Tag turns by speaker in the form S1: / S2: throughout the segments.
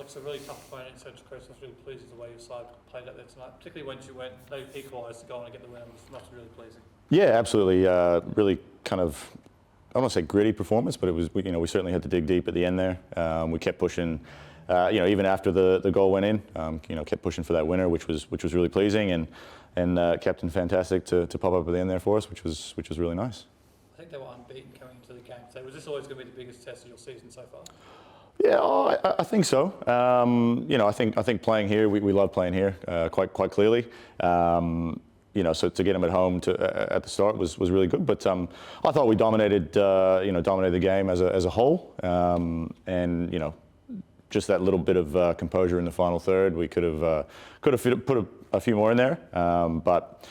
S1: Alex, a really tough opponent in Central Coast. I was really pleased with the way your side played out there tonight, particularly when you went, they equalised to go on and get the win. It must be really pleasing.
S2: Yeah, absolutely. Really kind of, I don't want to say gritty performance, but it was, we certainly had to dig deep at the end there. We kept pushing, even after the goal went in, kept pushing for that winner, which was really pleasing, and Captain Fantastic to pop up at the end there for us, which was really nice.
S1: I think they were unbeaten coming into the game. So was this always going to be the biggest test of your season so far?
S2: Yeah, I think so. I think playing here, we love playing here quite clearly. So to get them at home at the start was really good. But I thought we dominated the game as a whole, and just that little bit of composure in the final third, we could have put a few more in there. But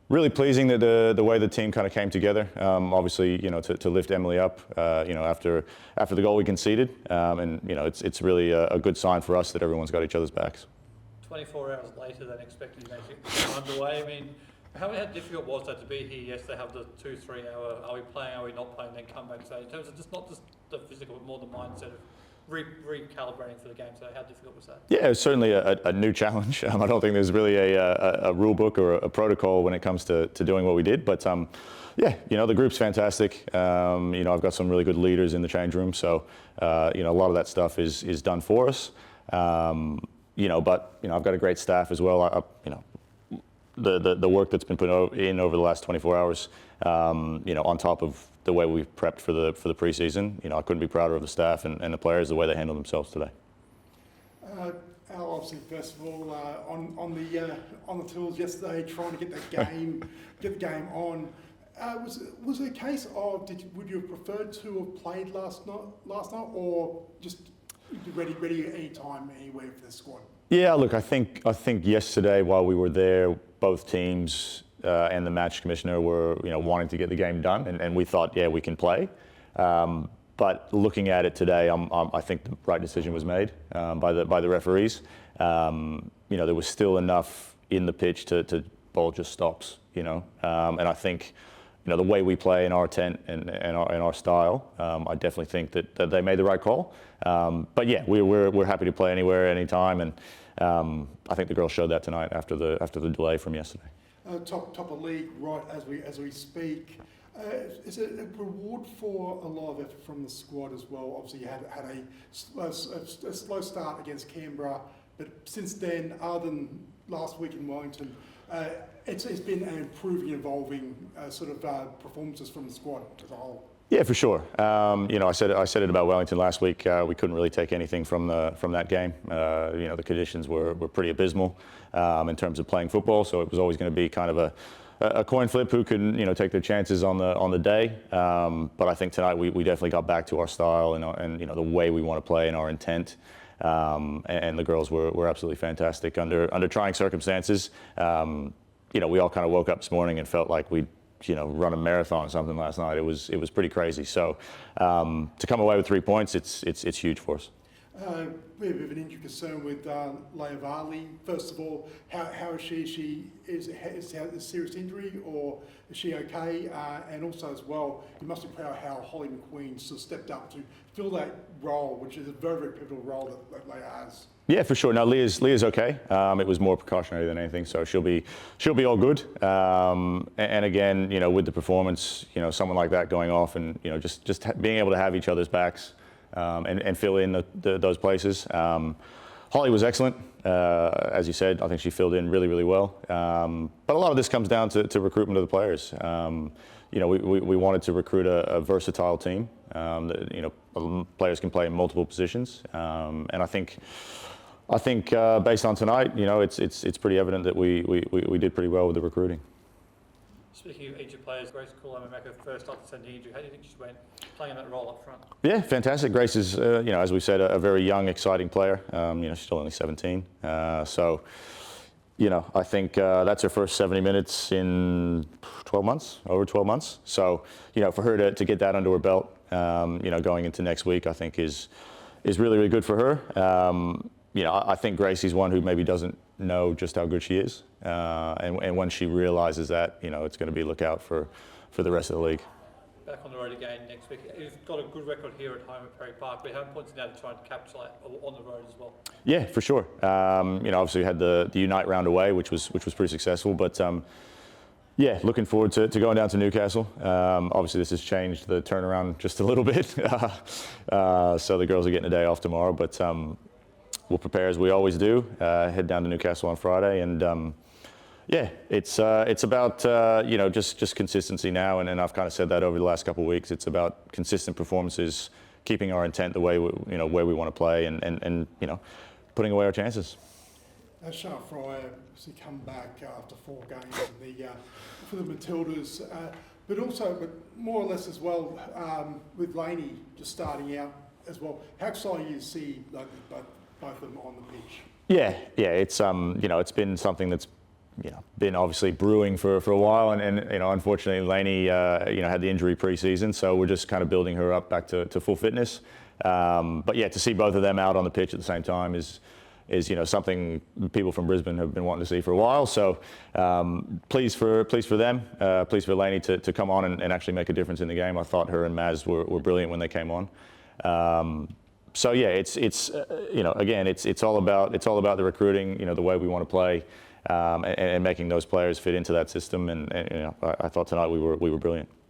S2: really pleasing that the way the team kind of came together. Obviously, to lift Emily up, after the goal we conceded, and it's really a good sign for us that everyone's got each other's backs.
S1: 24 hours later than expected, you make it underway. I mean, how difficult was that to be here? Yes, they have the 2-3 hour, are we playing, are we not playing, then come back today. In terms of not just the physical, but more the mindset of recalibrating for the game. So how difficult was that? Yeah,
S2: it was certainly a new challenge. I don't think there's really a rule book or a protocol when it comes to doing what we did. But the group's fantastic. I've got some really good leaders in the change room. So, a lot of that stuff is done for us. But I've got a great staff as well. The work that's been put in over the last 24 hours, on top of the way we've prepped for the preseason, I couldn't be prouder of the staff and the players, the way they handled themselves today.
S3: Al, obviously, first of all, on the tools yesterday, trying to get the game on. Was it a case of would you have preferred to have played last night, or just ready any time, anywhere for the squad?
S2: Yeah, look, I think yesterday while we were there, both teams and the match commissioner were wanting to get the game done, and we thought, yeah, we can play. But looking at it today, I think the right decision was made by the referees. There was still enough in the pitch to ball just stops, and I think the way we play in our tent and our style, I definitely think that they made the right call. But yeah, we're happy to play anywhere, anytime, and I think the girls showed that tonight after the delay from yesterday.
S3: Top of league, right as we speak. Is it a reward for a lot of effort from the squad as well? Obviously, you had a slow start against Canberra, but since then, other than last week in Wellington, it's been an improving, evolving performances from the squad as a whole.
S2: Yeah, for sure. I said it about Wellington last week. We couldn't really take anything from that game. The conditions were pretty abysmal in terms of playing football. So it was always going to be kind of a coin flip who can take their chances on the day. But I think tonight we definitely got back to our style and the way we want to play and our intent. And the girls were absolutely fantastic under trying circumstances. We all kind of woke up this morning and felt like we'd run a marathon or something last night. It was pretty crazy. So to come away with 3 points, it's huge for us.
S3: We have a bit of an injury concern with Leah Varley. First of all, how is she? Is a serious injury, or is she okay? And also as well, you must be proud of how Holly McQueen sort of stepped up to fill that role, which is a very, very pivotal role that Leah has.
S2: Yeah, for sure. Now Leah's okay. It was more precautionary than anything, so she'll be all good. And again, with the performance, someone like that going off, and just being able to have each other's backs and fill in those places. Holly was excellent, as you said. I think she filled in really, really well. But a lot of this comes down to recruitment of the players. We wanted to recruit a versatile team. Players can play in multiple positions, and I think based on tonight, it's pretty evident that we did pretty well with the recruiting.
S1: Speaking of injured players, Grace Kulamameka first after sending injury. How do you think she went playing that role up front?
S2: Yeah, fantastic. Grace is, as we said, a very young, exciting player. She's still only 17. So, I think that's her first 70 minutes in 12 months, over 12 months. So, for her to get that under her belt, going into next week, I think is really, really good for her. I think Gracie's one who maybe doesn't know just how good she is. And when she realizes that, it's going to be look out for the rest of the league.
S1: back on the road again next week. You've got a good record here at home at Perry Park, but how important now to try and capture that on the road as well?
S2: Yeah, for sure. Obviously we had the Unite round away, which was pretty successful, but yeah, looking forward to going down to Newcastle. Obviously this has changed the turnaround just a little bit, so the girls are getting a day off tomorrow, but we'll prepare as we always do. Head down to Newcastle on Friday, and yeah, it's about just consistency now, and I've kind of said that over the last couple of weeks. It's about consistent performances, keeping our intent the way where we want to play, and putting away our chances.
S3: As Charlotte Fry obviously come back after 4 games for the Matildas, but more or less as well with Laney just starting out as well. How exciting you see both of them on the pitch?
S2: Yeah, it's it's been something that's been obviously brewing for a while, and unfortunately Laney had the injury pre-season, so we're just kind of building her up back to full fitness. But yeah, to see both of them out on the pitch at the same time is something people from Brisbane have been wanting to see for a while. So pleased for them, pleased for Laney to come on and actually make a difference in the game. I thought her and Maz were brilliant when they came on. So yeah, it's again it's all about the recruiting, the way we want to play, and making those players fit into that system. And I thought tonight we were brilliant.